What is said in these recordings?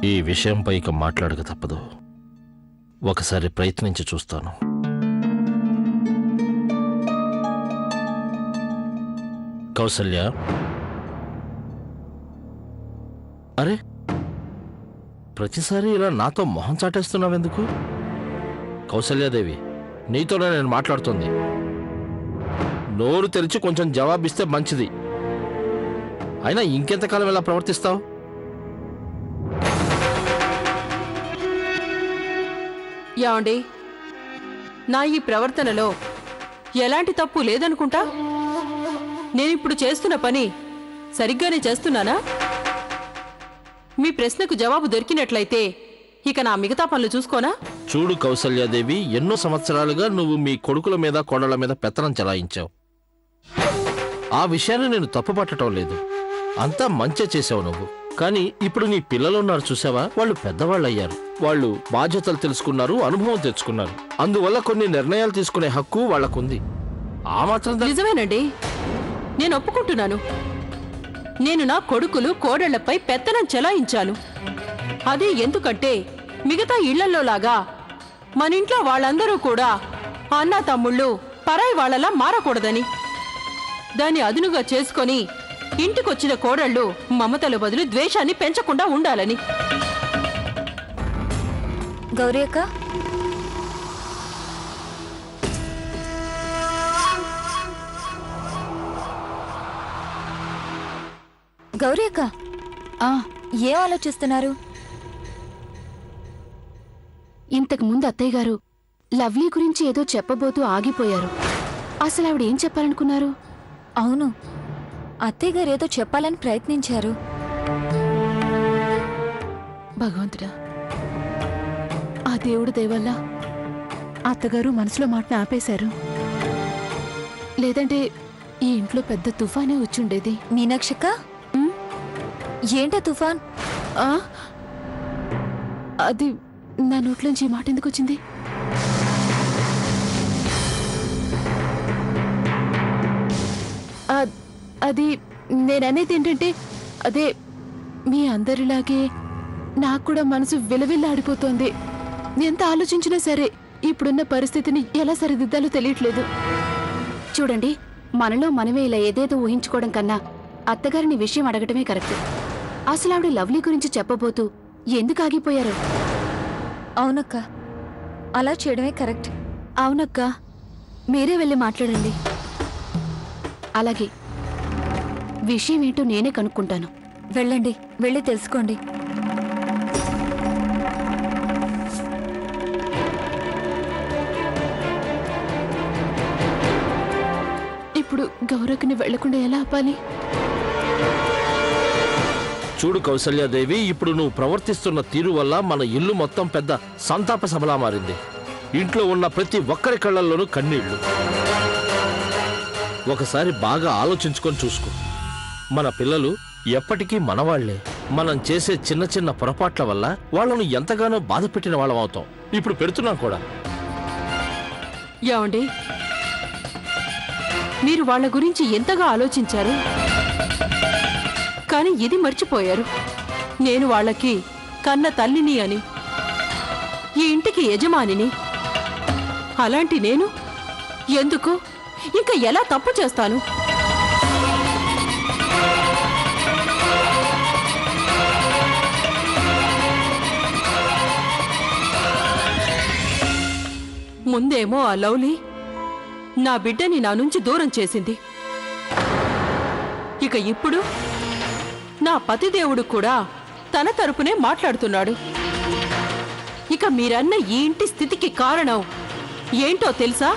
ఈ విషయంపై ఇక మాట్లాడక తప్పదు. ఒకసారి ప్రయత్నించి చూస్తాను. కౌసల్య, అరే ప్రతిసారి ఇలా నాతో మొహం చాటేస్తున్నావెందుకు? కౌసల్యాదేవి, నీతోనే నేను మాట్లాడుతుంది. నోరు తెరిచి కొంచెం జవాబిస్తే మంచిది. అయినా ఇంకెంతకాలం ఇలా ప్రవర్తిస్తావు? యాండి, నా ఈ ప్రవర్తనలో ఎలాంటి తప్పు లేదనుకుంటా. నేనిప్పుడు చేస్తున్న పని సరిగ్గానే చేస్తున్నానా? మీ ప్రశ్నకు జవాబు దొరికినట్లయితే ఇక నా మిగతా పనులు చూసుకోనా? చూడు కౌసల్యాదేవి, ఎన్నో సంవత్సరాలుగా నువ్వు మీ కొడుకుల మీద కోడళ్ల మీద పెత్తనం చెలాయించావు. ఆ విషయాన్ని నేను తప్పుపట్టడం లేదు. అంతా మంచి చేసావు నువ్వు. కానీ ఇప్పుడు నీ పిల్లలు ఉన్నారు చూసావా, వాళ్ళు పెద్దవాళ్ళు అయ్యారు. వాళ్ళు బాధ్యతలు తెలుసుకున్నారు, అనుభవం తెచ్చుకున్నారు. అందువల్ల కొన్ని నిర్ణయాలు తీసుకునే హక్కు వాళ్ళకుంది. ఆ మాత్రం నిజమేనండి, నేను ఒప్పుకుంటున్నాను. నేను నా కొడుకులు కోడళ్లపై పెత్తనం చెలాయించాను. అదే ఎందుకంటే మిగతా ఇళ్లలో లాగా మన ఇంట్లో వాళ్ళందరూ కూడా అన్నా తమ్ముళ్ళు పరాయి వాళ్ళలా మారకూడదని. దాన్ని అదునుగా చేసుకొని ఇంటికొచ్చిన కోడళ్ళు మమతల బదులు ద్వేషాన్ని పెంచకుండా ఉండాలని. గౌరీ అక్క, గౌరీ అక్క, ఏం ఆలోచిస్తున్నారు? ఇంతకు ముందు అత్తయ్య గారు లవ్లీ గురించి ఏదో చెప్పబోతూ ఆగిపోయారు. అసలు ఆవిడ ఏం చెప్పాలనుకున్నారు? అవును, అత్తయ్య గారు ఏదో చెప్పాలని ప్రయత్నించారు. భగవంతుడా, ఆ దేవుడు దయవల్ల అత్తగారు మనసులో మాటను ఆపేశారు. లేదంటే ఈ ఇంట్లో పెద్ద తుఫానే వచ్చుండేది. మీనాక్షక్క, ఏంటా తుఫాన్? అది నా నోట్లోంచి ఈ మాట ఎందుకు వచ్చింది? అది నేననేది ఏంటంటే, అదే మీ అందరిలాగే నాకు కూడా మనసు విలవిల్లాడిపోతోంది. ఎంత ఆలోచించినా సరే ఇప్పుడున్న పరిస్థితిని ఎలా సరిదిద్దాలో తెలియట్లేదు. చూడండి, మనలో మనమే ఇలా ఏదేదో ఊహించుకోవడం కన్నా అత్తగారిని విషయం అడగటమే కరెక్ట్. అసలు ఆవిడ లవ్లీ గురించి చెప్పబోతూ ఎందుకు ఆగిపోయారు? అవునక్క, అలా చేయడమే కరెక్ట్. అవునక్క, మీరే వెళ్ళి మాట్లాడండి. అలాగే, విషయం ఏంటో నేనే కనుక్కుంటాను. వెళ్ళండి, వెళ్ళి తెలుసుకోండి. ఇప్పుడు గౌరక్కని వెళ్లకుండా ఎలా ఆపాలి? చూడు కౌసల్యాదేవి, ఇప్పుడు నువ్వు ప్రవర్తిస్తున్న తీరు వల్ల మన ఇల్లు మొత్తం పెద్ద సంతాప సభలా మారింది. ఇంట్లో ఉన్న ప్రతి ఒక్కరి కళ్ళల్లోనూ కన్నీళ్లు. ఒకసారి బాగా ఆలోచించుకొని చూసుకో. మన పిల్లలు ఎప్పటికీ మనవాళ్లే. మనం చేసే చిన్న చిన్న పొరపాట్ల వల్ల వాళ్ళను ఎంతగానో బాధ పెట్టిన వాళ్ళం అవుతాం. ఇప్పుడు పెడుతున్నాం కూడా. యాండి, మీరు వాళ్ళ గురించి ఎంతగా ఆలోచించారు, కానీ ఇది మర్చిపోయారు. నేను వాళ్ళకి కన్న తల్లిని అని, ఈ ఇంటికి యజమానిని. అలాంటి నేను ఎందుకు ఇంకా ఎలా తప్పు చేస్తాను? ముందేమో ఆ లవ్లీ నా బిడ్డని నా నుంచి దూరం చేసింది. ఇక ఇప్పుడు నా పతిదేవుడు కూడా తన తరపునే మాట్లాడుతున్నాడు. ఇక మీరన్న ఈ ఇంటి స్థితికి కారణం ఏంటో తెలుసా?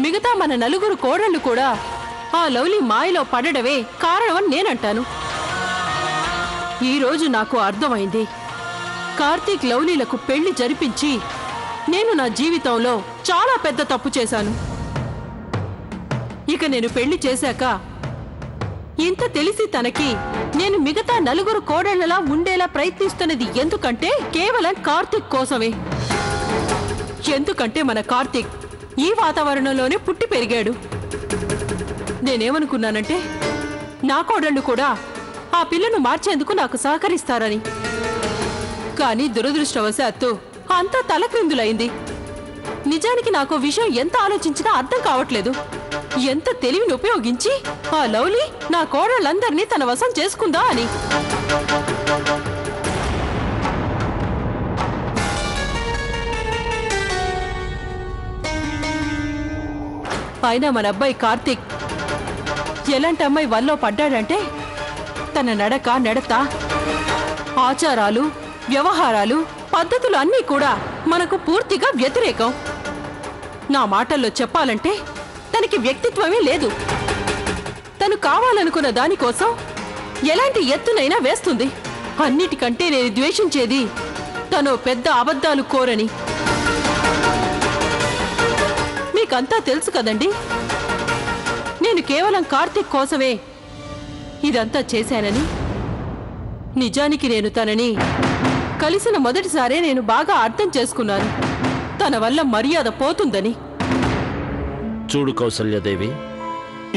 మిగతా మన నలుగురు కోడళ్ళు కూడా ఆ లవ్లీ మాయలో పడడమే కారణమని నేనంటాను. ఈరోజు నాకు అర్థమైంది. కార్తీక్ లవ్లీలకు పెళ్లి జరిపించి నేను నా జీవితంలో చాలా పెద్ద తప్పు చేశాను. ఇక నేను పెళ్లి చేశాక ఇంత తెలిసి తనకి నేను మిగతా నలుగురు కోడళ్లలా ఉండేలా ప్రయత్నిస్తున్నది ఎందుకంటే కేవలం కార్తీక్ కోసమే. ఎందుకంటే మన కార్తీక్ ఈ వాతావరణంలోనే పుట్టి పెరిగాడు. నేనేమనుకున్నానంటే నా కోడళ్ళు కూడా ఆ పిల్లను మార్చేందుకు నాకు సహకరిస్తారని. కానీ దురదృష్టవశాత్తు అంతా తలక్రిందులైంది. నిజానికి నాకు విషయం ఎంత ఆలోచించినా అర్థం కావట్లేదు. ఎంత తెలివిని ఉపయోగించి ఆ లవ్లీ నా కోడళ్ళందరినీ తన వశం చేసుకుందా అని. పైన మన అబ్బాయి కార్తీక్ ఎలాంటి అమ్మాయి వల్లో పడ్డాడంటే తన నడత, ఆచారాలు, వ్యవహారాలు, పద్ధతులు అన్నీ కూడా మనకు పూర్తిగా వ్యతిరేకం. నా మాటల్లో చెప్పాలంటే తనకి వ్యక్తిత్వమే లేదు. తను కావాలనుకున్న దానికోసం ఎలాంటి ఎత్తునైనా వేస్తుంది. అన్నిటికంటే నేను ద్వేషించేది తను పెద్ద అబద్ధాలు కోరని. మీకంతా తెలుసు కదండి, నేను కేవలం కార్తీక్ కోసమే ఇదంతా చేశానని. నిజానికి నేను తనని కలిసిన మొదటిసారే నేను బాగా అర్థం చేసుకున్నాను. తన వల్ల మర్యాద పోతుందని. చూడు కౌసల్యాదేవి,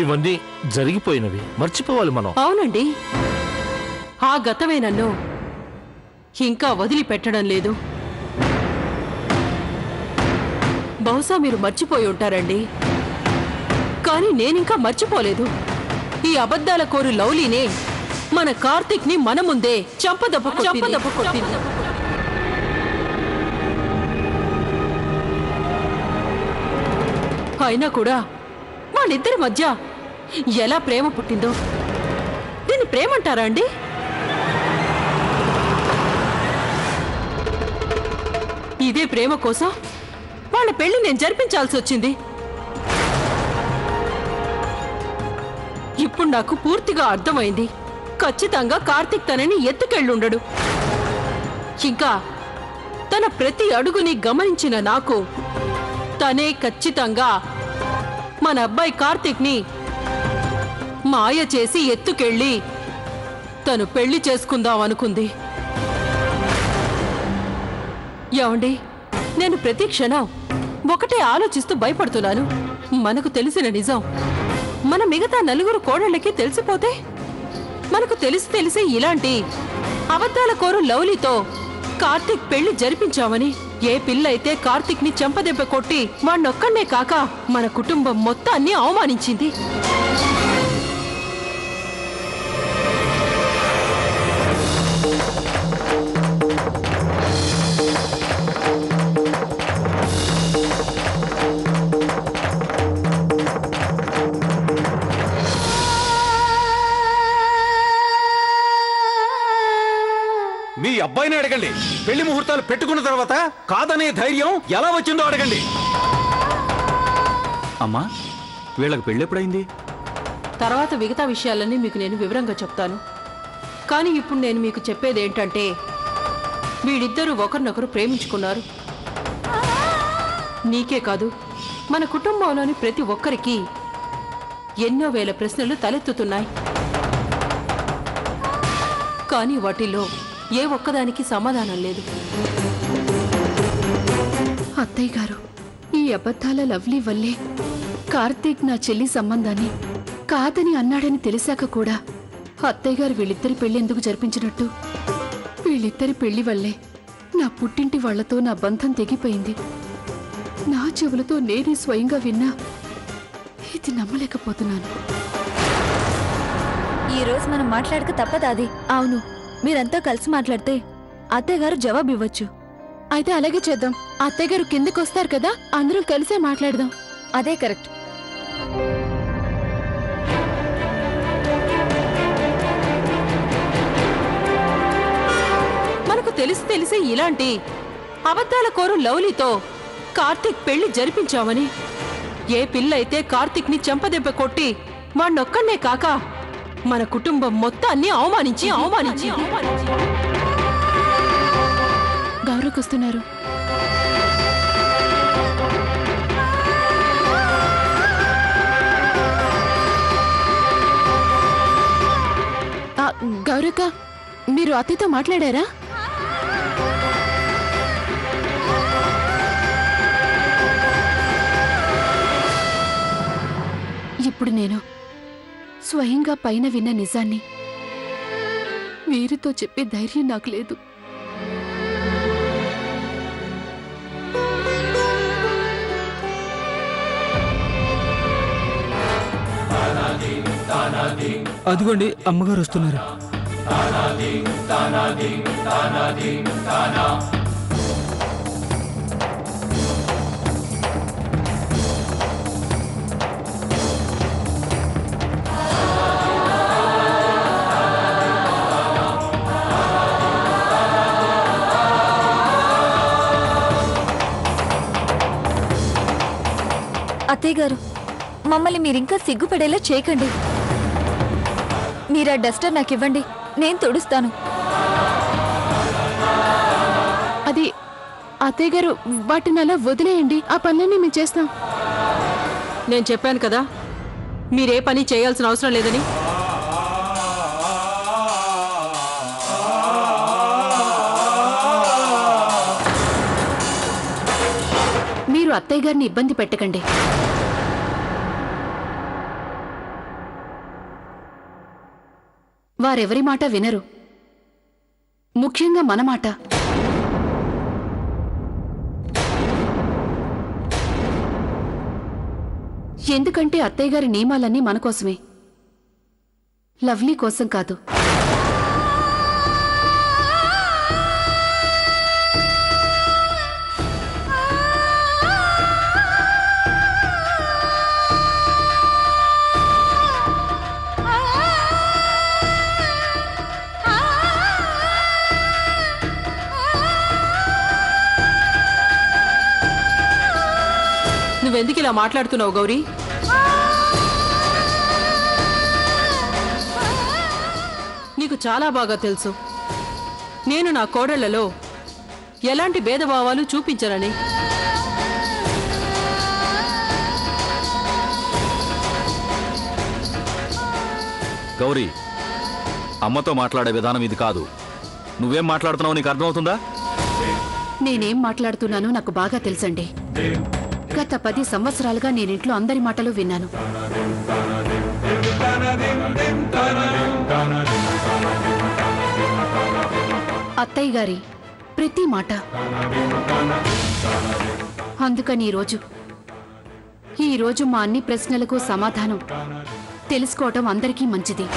ఇవన్నీ జరిగిపోయినవి, మర్చిపోవాలి మనం. అవునండి, ఆ గతమే నన్ను ఇంకా వదిలిపెట్టడం లేదు. బహుశా మీరు మర్చిపోయి ఉంటారండి, కానీ నేనింకా మర్చిపోలేదు. ఈ అబద్ధాల కోరు లవ్లీనే మన కార్తీక్ ని మన ముందే చంపదెబ్బ కొట్టింది. అయినా కూడా వాళ్ళిద్దరి మధ్య ఎలా ప్రేమ పుట్టిందో దీన్ని ప్రేమంటారా అండి? ఇదే ప్రేమ కోసం వాళ్ళ పెళ్లి నేను జరిపించాల్సి వచ్చింది. ఇప్పుడు నాకు పూర్తిగా అర్థమైంది. ఖచ్చితంగా కార్తీక్ తనని ఎత్తుకెళ్ళుండడు. ఇంకా తన ప్రతి అడుగుని గమనించిన నాకు తనే ఖచ్చితంగా మన అబ్బాయి కార్తీక్ ని మాయ చేసి ఎత్తుకెళ్ళి తను పెళ్లి చేసుకుందాం అనుకుంది. ఏమండి, నేను ప్రతి క్షణం ఒకటే ఆలోచిస్తూ భయపడుతున్నాను. మనకు తెలిసిన నిజం మన మిగతా నలుగురు కోడళ్ళకి తెలిసిపోతే, మనకు తెలిసి ఇలాంటి అబద్ధాల కోరు లవ్లీతో కార్తీక్ పెళ్లి జరిపించామని ఏ పిల్ల అయితే కార్తీక్ ని చెంపదెబ్బ కొట్టి వాణ్ణొక్కడే కాక మన కుటుంబం మొత్తాన్ని అవమానించింది. మీ అబ్బాయిని అడగండి. పెళ్లి ముహూర్తాలు పెట్టుకున్న తర్వాత కాదనే ధైర్యం ఎలా వచ్చిందో అడగండి. అమ్మా, వీళ్ళకి పెళ్లి ఎప్పుడైంది? తర్వాత మిగతా విషయాలన్నీ మీకు నేను వివరంగా చెప్తాను. కానీ ఇప్పుడు నేను మీకు చెప్పేది ఏంటంటే, వీళ్ళిద్దరూ ఒకరినొకరు ప్రేమించుకున్నారు. నీకే కాదు, మన కుటుంబంలోని ప్రతి ఒక్కరికి ఎన్నో వేల ప్రశ్నలు తలెత్తుతున్నాయి. కానీ వాటిలో ఏ ఒక్కదానికి సమాధానం లేదు. అత్తయ్య గారు, ఈ అబద్ధాల లవ్లీ వల్లే కార్తీక్ నా చెల్లి సంబంధాన్ని కాదని అన్నాడని తెలిసాక కూడా అత్తయ్య గారు వీళ్ళిద్దరి పెళ్లి ఎందుకు జరిపించినట్టు? వీళ్ళిద్దరి పెళ్లి వల్లే నా పుట్టింటి వాళ్లతో నా బంధం తెగిపోయింది. నా చెవులతో నేనే స్వయంగా విన్నా ఇది నమ్మలేకపోతున్నాను. ఈ రోజు మనం మాట్లాడక తప్పదా? అది అవును, మీరంతా కలిసి మాట్లాడితే అత్తయ్య గారు జవాబు ఇవ్వచ్చు. అయితే అలాగే చేద్దాం. అత్తయ్య గారు కిందకు వస్తారు కదా, అందరం కలిసే మాట్లాడదాం. అదే కరెక్ట్. మనకు తెలిసి ఇలాంటి అబద్ధాల కోరు లవ్లీతో కార్తీక్ పెళ్లి జరిపించామని ఏ పిల్ల అయితే కార్తీక్ ని చెంపదెబ్బ కొట్టి వాణ్ణొక్కడే కాక మన కుటుంబం మొత్తాన్ని అవమానించి గౌరవకొస్తున్నారు. గౌరక్క, మీరు అత్తయ్యతో మాట్లాడారా? ఇప్పుడు నేను స్వయంగా పైన విన్న నిజాన్ని వీరితో చెప్పే ధైర్యం నాకు లేదు. అదిగోండి అమ్మగారు వస్తున్నారు. అత్తయ్య గారు, మమ్మల్ని మీరింకా సిగ్గుపడేలా చేయకండి. మీరా డస్టర్ నాకు ఇవ్వండి, నేను తుడుస్తాను. అది అత్తయ్య గారు, వాటిని అలా వదిలేయండి. ఆ పనులన్నీ మేము చేస్తాం. నేను చెప్పాను కదా మీరే పని చేయాల్సిన అవసరం లేదని. మీరు అత్తయ్య గారిని ఇబ్బంది పెట్టకండి. వారెవరి మాట వినరు, ముఖ్యంగా మన మాట. ఎందుకంటే అత్తయ్య గారి నియమాలన్నీ మన కోసమే, లవ్లీ కోసం కాదు. నువ్వెందుకు ఇలా మాట్లాడుతున్నావు గౌరీ? నీకు చాలా బాగా తెలుసు నేను నా కోడళ్లలో ఎలాంటి భేదభావాలు చూపించనని. గౌరీ, అమ్మతో మాట్లాడే విధానం ఇది కాదు. నువ్వేం మాట్లాడుతున్నావు నీకు అర్థమవుతుందా? నేనేం మాట్లాడుతున్నానో నాకు బాగా తెలుసండి. గత 10 సంవత్సరాలుగా నేనింట్లో అందరి మాటలు విన్నాను. అత్తయ్య గారి ప్రతి మాట. అందుకని ఈరోజు మా అన్ని ప్రశ్నలకు సమాధానం తెలుసుకోవటం అందరికీ మంచిది.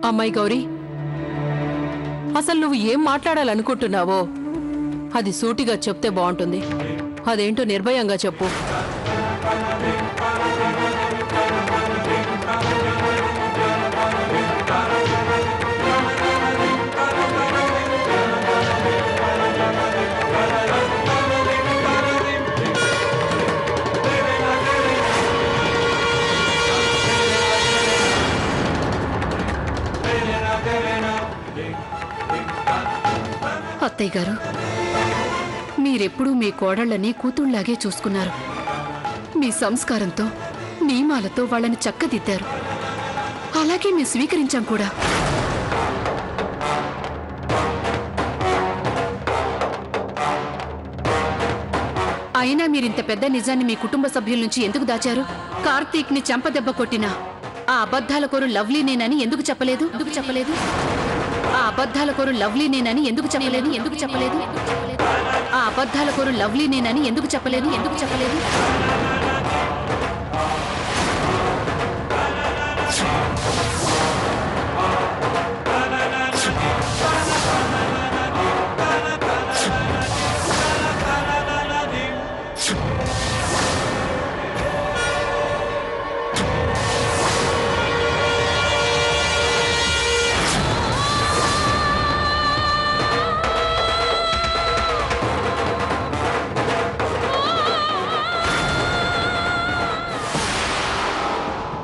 అమ్మాయి గౌరీ, అసలు నువ్వు ఏం మాట్లాడాలనుకుంటున్నావో అది సూటిగా చెప్తే బాగుంటుంది. అదేంటో నిర్భయంగా చెప్పు. అత్తయ్య గారు, మీరెప్పుడూ మీ కోడళ్లని కూతుళ్లాగే చూసుకున్నారు. మీ సంస్కారంతో నియమాలతో వాళ్ళని చక్కదిద్దారు. అలాగే మేము స్వీకరించాం కూడా. అయినా మీరింత పెద్ద నిజాన్ని మీ కుటుంబ సభ్యుల నుంచి ఎందుకు దాచారు? కార్తీక్ ని చెంపదెబ్బ కొట్టిన ఆ అబద్ధాల కోరు లవ్లీ నేనని ఎందుకు చెప్పలేదు? ఆ అబద్ధాల కోరు లవ్లీ నేనని ఎందుకు చెప్పలేదు? ఆ అబద్ధాల కోరు లవ్లీ నేనని ఎందుకు చెప్పలేదు?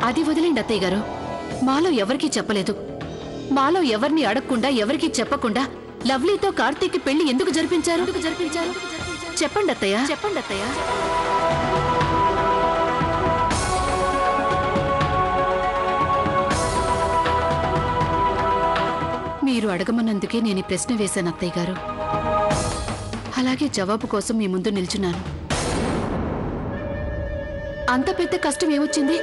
అది వదిలేండి అత్తయ్య గారు. మాలో ఎవరికీ చెప్పలేదు. మాలో ఎవరిని అడగకుండా ఎవరికీ చెప్పకుండా లవ్లీతో కార్తీక్ పెళ్లి ఎందుకు జరిపించారు? చెప్పండి అత్తయ్య. మీరు అడగమన్నందుకే నేను ఈ ప్రశ్న వేశాను అత్తయ్య గారు. అలాగే జవాబు కోసం మీ ముందు నిల్చున్నాను. అంత పెద్ద కష్టం ఏమొచ్చింది?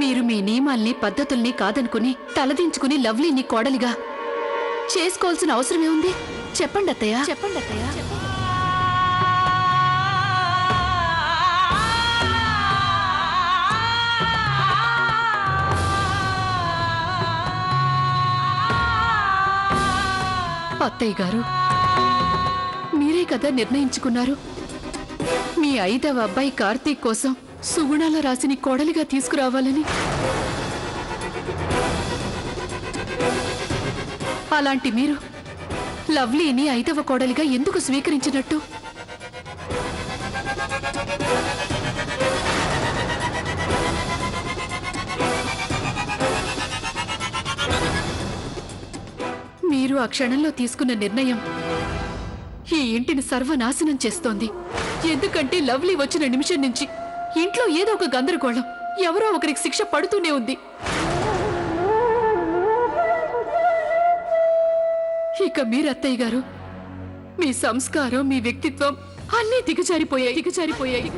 మీరు మీ నియమాల్ని పద్ధతుల్ని కాదనుకుని తలదించుకుని లవ్లీని కోడలిగా చేసుకోవాల్సిన అవసరం ఏముంది? చెప్పండి అత్తయ్య. చెప్పండి అత్తయ్య. అత్తయ్య గారు, మీరే కదా నిర్ణయించుకున్నారు మీ 5వ అబ్బాయి కార్తీక్ కోసం సుగుణాల రాశిని కోడలిగా తీసుకురావాలని. అలాంటి మీరు లవ్లీని 5వ కోడలిగా ఎందుకు స్వీకరించినట్టు? మీరు ఆ క్షణంలో తీసుకున్న నిర్ణయం ఈ ఇంటిని సర్వనాశనం చేస్తోంది. ఎందుకంటే లవ్లీ వచ్చిన నిమిషం నుంచి ఇంట్లో ఏదో ఒక గందరగోళం, ఎవరో ఒకరికి శిక్ష పడుతూనే ఉంది. ఇక మీరు అత్తయ్య గారు, మీ సంస్కారం, మీ వ్యక్తిత్వం అన్నీ దిగజారిపోయాయి.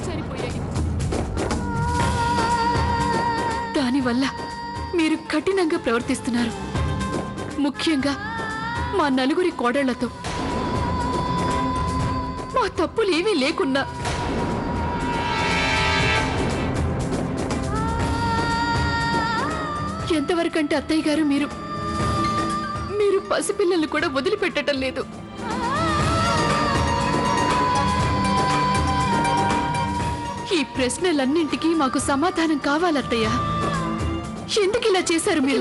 దానివల్ల మీరు కఠినంగా ప్రవర్తిస్తున్నారు. ముఖ్యంగా మా నలుగురి కోడళ్లతో. మా తప్పులేమీ లేకున్నా ఎంతవరకంటే అత్తయ్య గారు, మీరు పసిపిల్లల్ని కూడా వదిలిపెట్టడం లేదు. ఈ ప్రశ్నలన్నింటికీ మాకు సమాధానం కావాలత్తయ్య. ఎందుకు ఇలా చేశారు మీరు?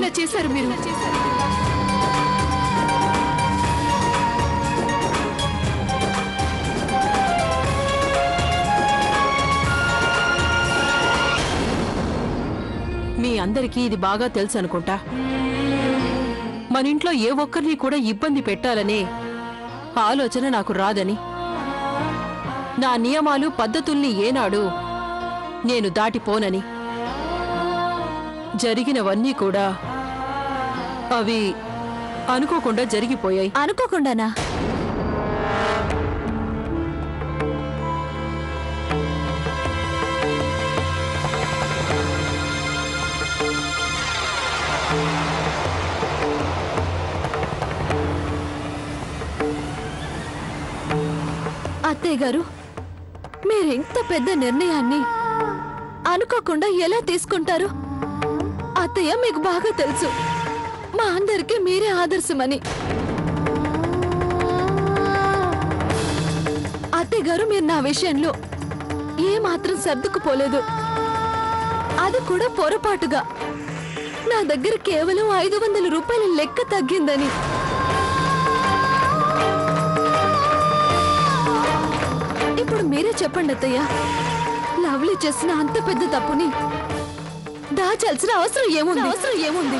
మీ అందరికీ ఇది బాగా తెలుసు అనుకుంటా. మన ఇంట్లో ఏ ఒక్కరిని కూడా ఇబ్బంది పెట్టాలనే ఆలోచన నాకు రాదని, నా నియమాలు పద్ధతుల్ని ఏనాడు నేను దాటిపోనని. జరిగినవన్నీ కూడా అవి అనుకోకుండా జరిగిపోయాయి. అనుకోకుండానా? అత్తయ్య గారు, మీరింత పెద్ద నిర్ణయాన్ని అనుకోకుండా ఎలా తీసుకుంటారు? అత్తయ్య, మీకు బాగా తెలుసు మా అందరికీ మీరే ఆదర్శమని. అత్తయ్య గారు, మీరు నా విషయంలో ఏమాత్రం సర్దుకుపోలేదు. అది కూడా పొరపాటుగా. నా దగ్గర కేవలం 500 రూపాయల లెక్క తగ్గిందని. ఇప్పుడు మీరే చెప్పండి అత్తయ్య, లవ్లీ చేసిన అంత పెద్ద తప్పుని దాచాల్సిన అవసరం ఏముంది?